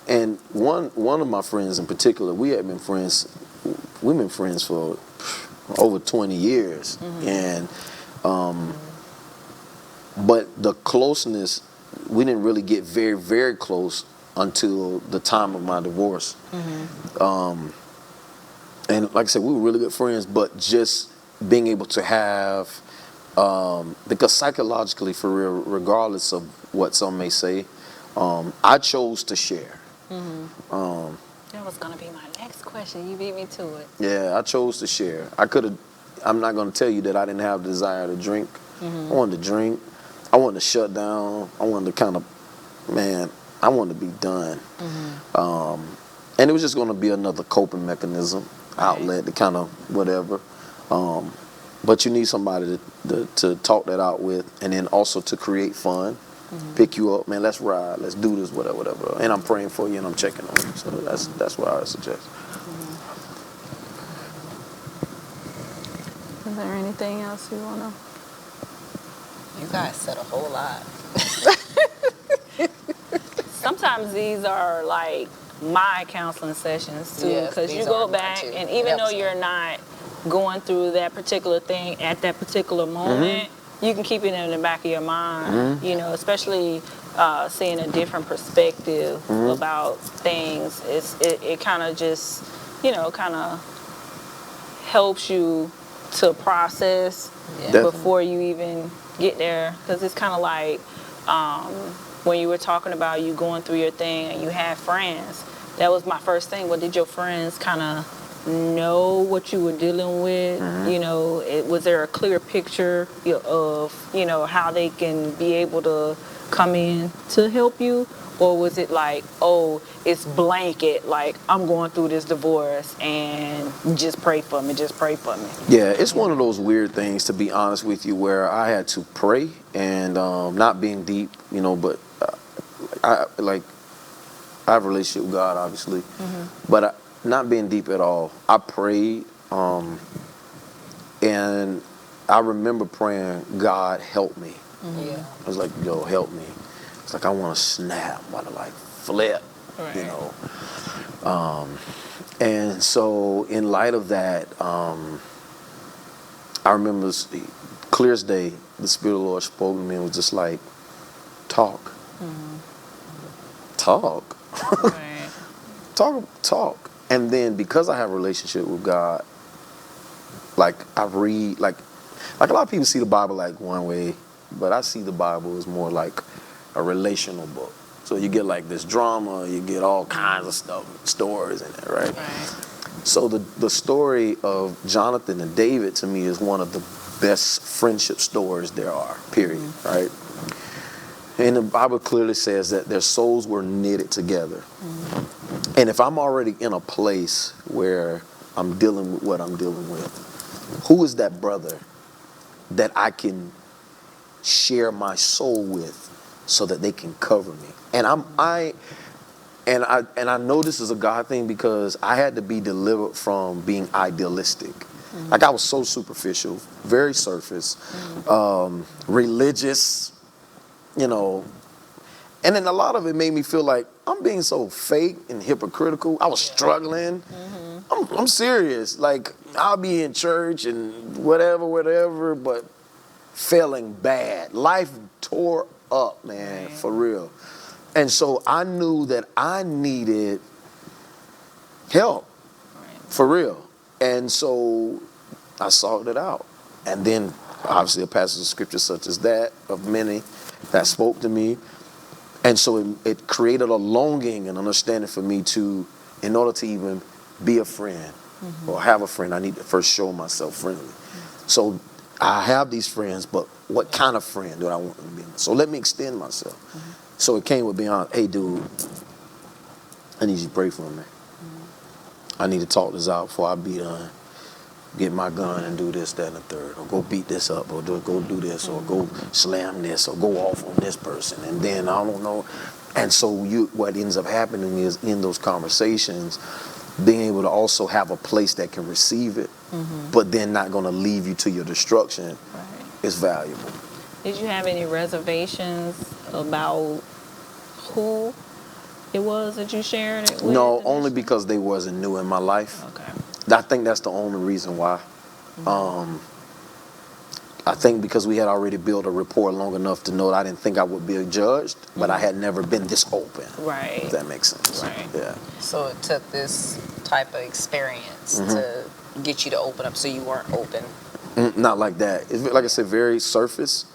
And one of my friends in particular, we've been friends for over 20 years. And but the closeness, we didn't really get very, very close until the time of my divorce. And like I said, we were really good friends, but just being able to have, because psychologically, for real, regardless of what some may say, I chose to share. That was gonna be my next question. You beat me to it. Yeah, I chose to share. I'm not going to tell you that I didn't have the desire to drink. I wanted to drink. I wanted to shut down. I wanted to I wanted to be done. And it was just going to be another coping mechanism, outlet, to kind of whatever. But you need somebody to talk that out with, and then also to create fun. Pick you up, man, let's ride, let's do this, whatever. And I'm praying for you and I'm checking on you. So that's what I would suggest. Is there anything else you wanna? You guys said a whole lot. Sometimes these are like my counseling sessions too, Yes, because you these go are mine, back too. and even though Absolutely. you're not going through that particular thing at that particular moment, you can keep it in the back of your mind, especially seeing a different perspective about things. It kind of just, kind of helps you to process before you even get there. Because it's kind of like when you were talking about you going through your thing and you had friends. That was my first thing. Well, did your friends kind of know what you were dealing with? Was there a clear picture of how they can be able to come in to help you, or was it like, oh, it's blanket, like I'm going through this divorce and just pray for me, Yeah, it's one of those weird things, to be honest with you, where I had to pray and not being deep, but I have a relationship with God, obviously, but not being deep at all. I prayed, and I remember praying, God, help me. Yeah. I was like, yo, help me. It's like I want to snap, I want to like flip, Right. And so in light of that, I remember clear as day, the Spirit of the Lord spoke to me and was just like, talk. Talk. Right. Talk. And then because I have a relationship with God, like I read, like a lot of people see the Bible like one way, but I see the Bible as more like a relational book. So you get like this drama, you get all kinds of stuff, stories in it, right? So the story of Jonathan and David, to me, is one of the best friendship stories there are, period, right? And the Bible clearly says that their souls were knitted together. And if I'm already in a place where I'm dealing with what I'm dealing with, who is that brother that I can share my soul with so that they can cover me? And I know this is a God thing because I had to be delivered from being idealistic. Like I was so superficial, very surface, religious, and then a lot of it made me feel like I'm being so fake and hypocritical. I was struggling. I'm serious. Like I'll be in church and whatever, but failing bad. Life tore up, man, for real. And so I knew that I needed help, for real. And so I sought it out. And then, obviously, a passage of scripture such as that, of many, that spoke to me. And so it created a longing and understanding for me to, in order to even be a friend or have a friend, I need to first show myself friendly. So I have these friends, but what kind of friend do I want them to be? So let me extend myself. So it came with being honest. Hey, dude, I need you to pray for me. I need to talk this out before I be done. Get my gun and do this, that, and the third, or go beat this up, or go do this, or go slam this, or go off on this person, and then I don't know. And so what ends up happening is in those conversations, being able to also have a place that can receive it, but then not going to leave you to your destruction is valuable. Did you have any reservations about who it was that you shared it with? No, only because they wasn't new in my life. Okay. I think that's the only reason why. I think because we had already built a rapport long enough to know that I didn't think I would be judged, but I had never been this open. Right. If that makes sense. Right. Yeah. So it took this type of experience to get you to open up, so you weren't open. Not like that. It's, like I said, very surface.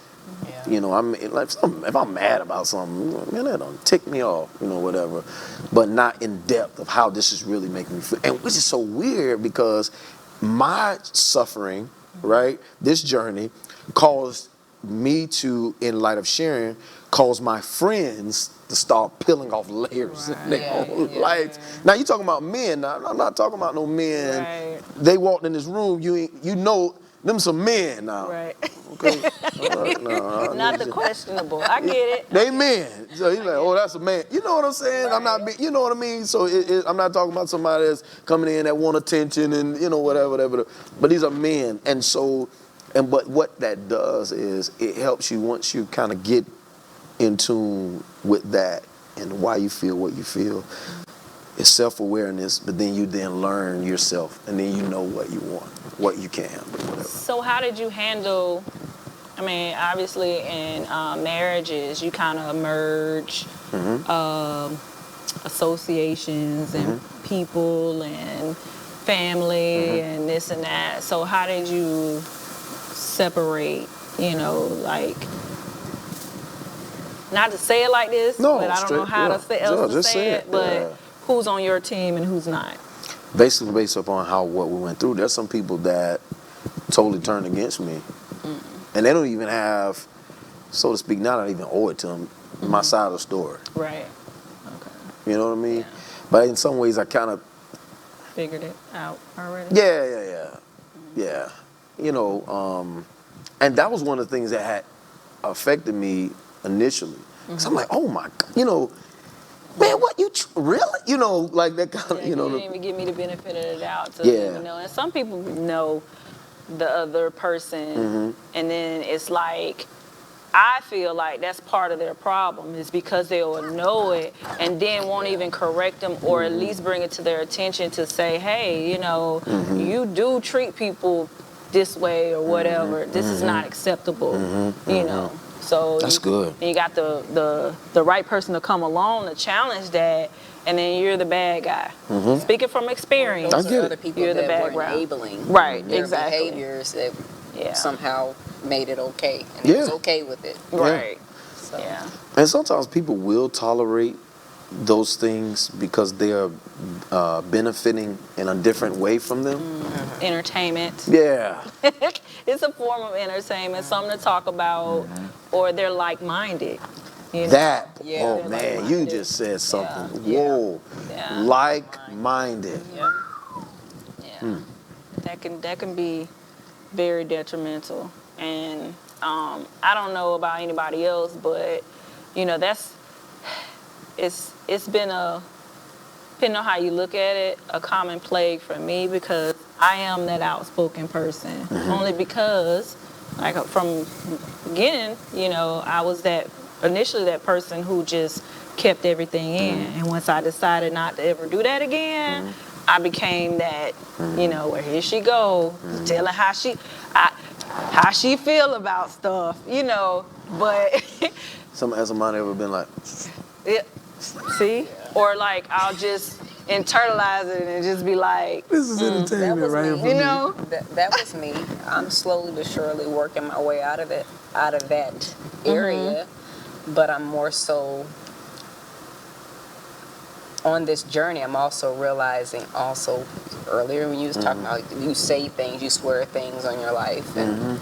Yeah. You know, if I'm mad about something, man, that don't tick me off, whatever. But not in depth of how this is really making me feel. And which is so weird because my suffering, right, this journey, caused me to, in light of sharing, cause my friends to start peeling off layers in their own lives. Now you talking about men. Now I'm not talking about no men. Right. They walked in this room. You know them some men now. Right. Okay. No, Not the questionable. I get it. they men. So he's like, oh, that's a man. You know what I'm saying? Right. I'm not. You know what I mean? So I'm not talking about somebody that's coming in that want attention and whatever. But these are men, and so. But what that does is it helps you once you kind of get in tune with that and why you feel what you feel. It's self-awareness, but then you learn yourself, and then you know what you want, what you can handle, whatever. So how did you handle, I mean, obviously in marriages, you kind of merge associations and people and family and this and that. So how did you separate, like, not to say it like this, but I don't know how to say it, but who's on your team and who's not? Basically based upon what we went through, there's some people that totally turned against me. And they don't even have, so to speak, now I don't even owe it to them, my side of the story. Right. Okay. You know what I mean? Yeah. But in some ways I kind of... Figured it out already? Yeah. And that was one of the things that had affected me initially. Because I'm like, oh my God, man, what, you really? Like that kind of, You didn't even give me the benefit of the doubt to Yeah. even know. And some people know the other person, and then it's like, I feel like that's part of their problem, is because they will know it and then won't even correct them, or at least bring it to their attention to say, hey, you do treat people this way or whatever. This is not acceptable, So That's good. And you got the right person to come along to challenge that, and then you're the bad guy. Speaking from experience, Those get are it. other people You're the that were background. enabling Right, their exactly. behaviors that Yeah. somehow made it okay, and it was okay with it. Right. So. Yeah. And sometimes people will tolerate those things because they are benefiting in a different way from them. Entertainment. Yeah. It's a form of entertainment, something to talk about, or they're like-minded. That, Yeah. oh They're man, like-minded. you just said something. Yeah. Whoa. Yeah. Like-minded. Yeah. That can be very detrimental. And I don't know about anybody else, but it's been depending on how you look at it, a common plague for me, because I am that outspoken person. Only because, like, from beginning, I was initially that person who just kept everything in. And once I decided not to ever do that again, I became that, where here she go, telling how how she feel about stuff, you know. But Has somebody ever been like, it, see, or like I'll just internalize it and just be like, this is That entertainment was right here me. for you me. know. That was me. I'm slowly but surely working my way out of that area, but I'm more so on this journey. I'm also realizing earlier when you was talking about you say things, you swear things on your life, and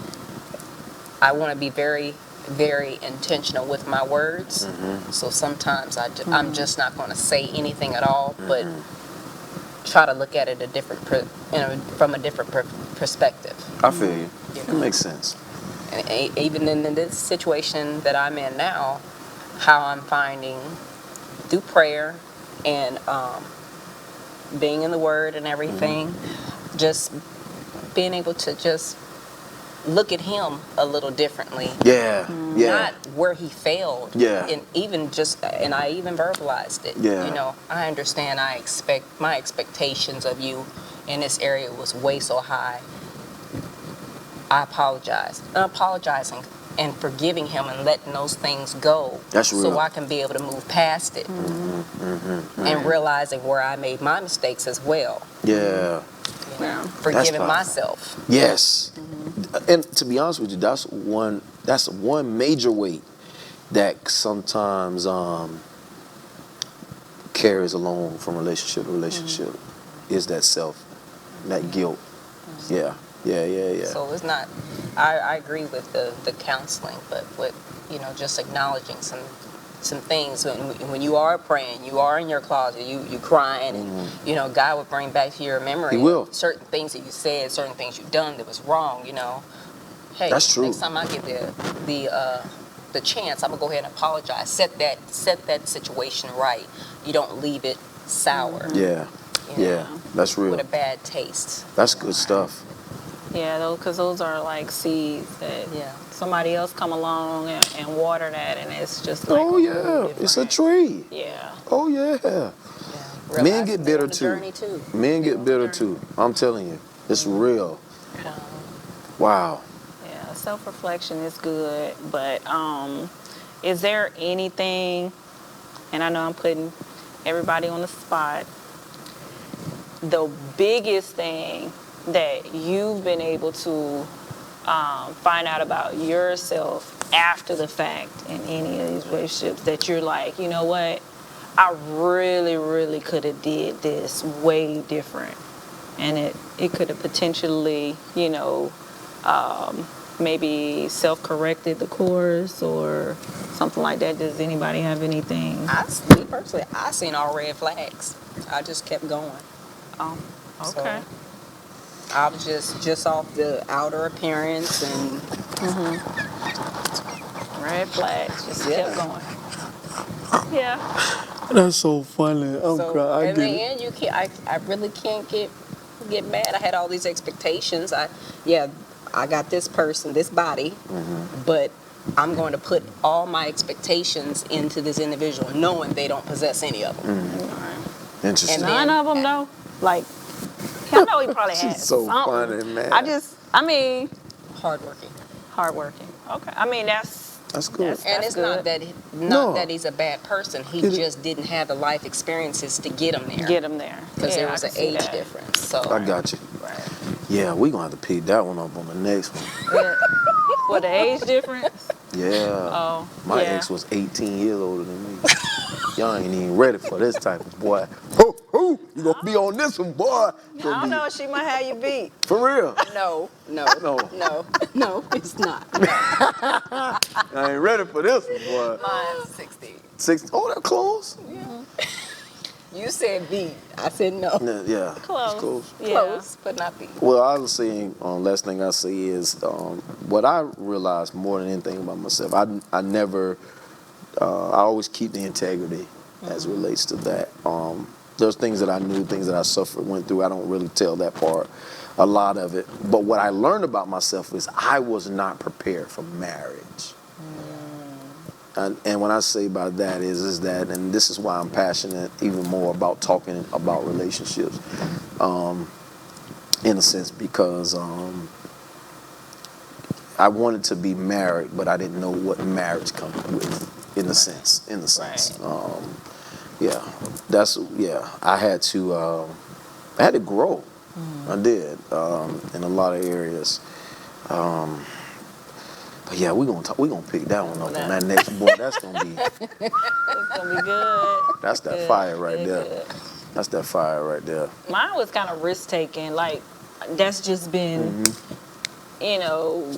I want to be very, very intentional with my words. So sometimes I'm just not going to say anything at all, but try to look at it from a different perspective. I feel you. You It know? makes sense. And even in this situation that I'm in now, how I'm finding through prayer and being in the Word and everything, just being able to just look at Him a little differently. Yeah, yeah. Not where He failed. Yeah. And and I even verbalized it. Yeah. You know, I understand. My expectations of you in this area was way so high. I apologize. Apologizing and forgiving him and letting those things go. That's real. So I can be able to move past it. And realizing where I made my mistakes as well. Yeah. You know, Yeah. forgiving powerful. myself. Yes. And to be honest with you, that's one major weight that sometimes carries along from relationship to relationship is that self, that guilt. Yeah. So it's not, I agree with the counseling, but with, just acknowledging some things when you are praying, you are in your closet, you crying, and God will bring back to your memory He will. certain things that you said, certain things you done that was wrong. Hey, That's true. next time I get the chance, I'm gonna go ahead and apologize. Set that situation right. You don't leave it sour. Yeah. you know, Yeah. That's real. With a bad taste. That's good stuff. Yeah, because those are like seeds that somebody else come along and water that, and it's just like Oh yeah, it's a tree. Yeah. Oh yeah. Yeah. Men get bitter on the journey too. Men get bitter too. I'm telling you, it's real. Wow. Yeah, self-reflection is good, but is there anything, and I know I'm putting everybody on the spot, the biggest thing that you've been able to find out about yourself after the fact in any of these relationships that you're like, you know what, I really, really could have did this way different, and it could have potentially, maybe self-corrected the course or something like that. Does anybody have anything? Me personally, I seen all red flags. I just kept going. Oh, okay. So, I was just off the outer appearance and Red flags, just kept going. Yeah. That's so funny. I'm crying. In the end, you can't. I really can't get mad. I had all these expectations. I got this person, this body, but I'm going to put all my expectations into this individual, knowing they don't possess any of them. Interesting. And None of them, though? Like, I know he probably has She's so something. funny, man. Hardworking. Hardworking. Okay. I mean, that's good. And it's good. not that he's a bad person. He just didn't have the life experiences to get him there. Get him there. Because there I was can an see age that. difference. So I got you. Right. Yeah, we're going to have to pick that one up on the next one. What, the age difference? Yeah. Oh, My yeah. ex was 18 years older than me. Y'all ain't even ready for this type of boy. Ho, you gonna be on this one, boy. I don't know. She might have you beat. For real. no, it's not. I ain't ready for this one, boy. Mine's 16. 6. Oh, that close. You said beat. I said no. Yeah. Close. It's close. Yeah. Close, but not beat. Well, I was saying, last thing I say is what I realized more than anything about myself. I never, I always keep the integrity as it relates to that. There's things that I knew, things that I suffered, went through. I don't really tell that part, a lot of it. But what I learned about myself is I was not prepared for marriage. And when I say about that is that, and this is why I'm passionate even more about talking about relationships, in a sense, because I wanted to be married, but I didn't know what marriage comes with, in the sense. Right. I had to grow. I did in a lot of areas. But yeah, we're gonna pick that one up on that next boy. That's gonna be It's gonna be good. that's that Good, fire right good, there. good. That's that fire right there. Mine was kind of risk taking. Like, that's just been, you know,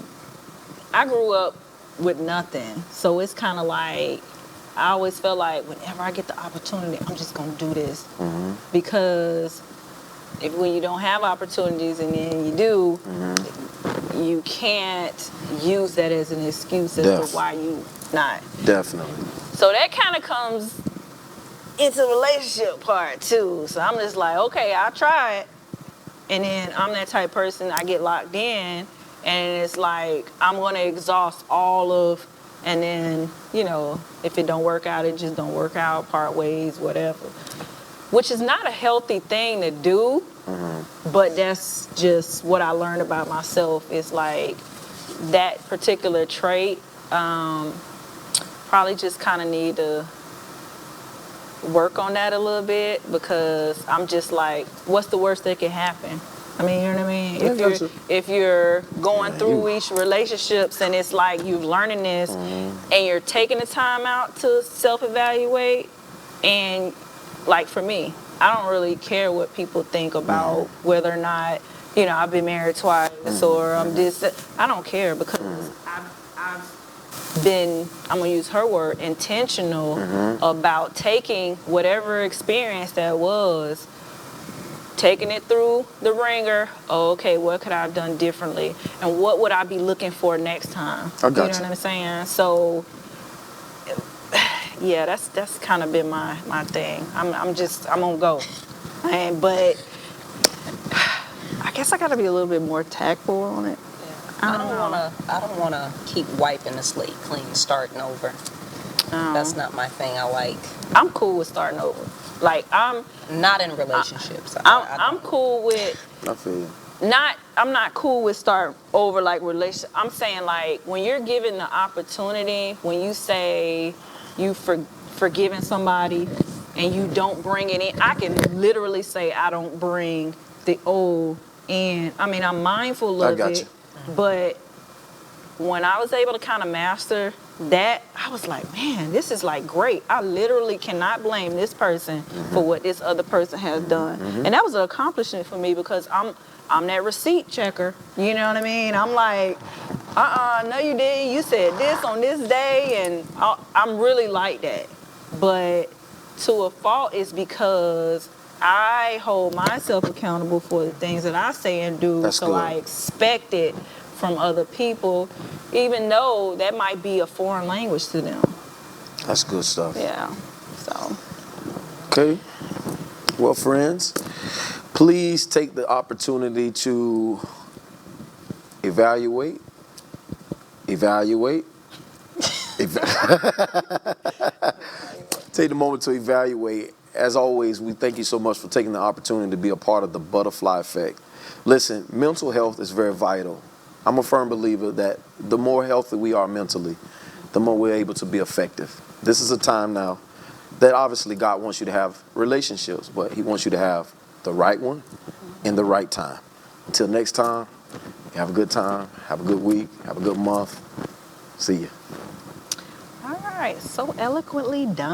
I grew up with nothing. So it's kind of like, I always felt like whenever I get the opportunity, I'm just going to do this. Because when you don't have opportunities and then you do, you can't use that as an excuse as to why you not. Definitely. So that kind of comes into the relationship part too. So I'm just like, okay, I'll try it. And then I'm that type of person, I get locked in, and it's like I'm gonna exhaust all of, and then, you know, if it don't work out, it just don't work out, part ways, whatever. Which is not a healthy thing to do, but that's just what I learned about myself. Is like that particular trait, probably just kind of need to work on that a little bit, because I'm just like, what's the worst that can happen? I mean, you know what I mean? If you're going through each relationships and it's like you're learning this and you're taking the time out to self-evaluate, and like for me, I don't really care what people think about whether or not, you know, I've been married twice or I'm this. I don't care, because I've been, I'm gonna use her word, intentional about taking whatever experience that was, taking it through the ringer. Oh, okay, what could I have done differently, and what would I be looking for next time? I got you. You know what I'm saying? So yeah, that's kind of been my thing. I'm gonna go, but I guess I gotta be a little bit more tactful on it. I don't wanna keep wiping the slate clean, starting over. That's not my thing. I like. I'm cool with starting over. Like I'm not in relationships. I'm cool with. I feel you. I'm not cool with start over like relationship. I'm saying like when you're given the opportunity, when you say you forgiving somebody and you don't bring it in, I can literally say I don't bring the old in. I mean, I'm mindful of it, but when I was able to kind of master that, I was like, man, this is like great. I literally cannot blame this person for what this other person has done. And that was an accomplishment for me, because I'm that receipt checker. You know what I mean? I'm like, no you didn't. You said this on this day, and I'm really like that. But to a fault is because I hold myself accountable for the things that I say and do. That's so good. I expect it from other people, even though that might be a foreign language to them. That's good stuff. Yeah. So. Okay. Well, friends, please take the opportunity to evaluate. Take the moment to evaluate. As always, we thank you so much for taking the opportunity to be a part of the butterfly effect. Listen, mental health is very vital. I'm a firm believer that the more healthy we are mentally, the more we're able to be effective. This is a time now that obviously God wants you to have relationships, but He wants you to have the right one in the right time. Until next time, have a good time, have a good week, have a good month. See you. All right. So eloquently done.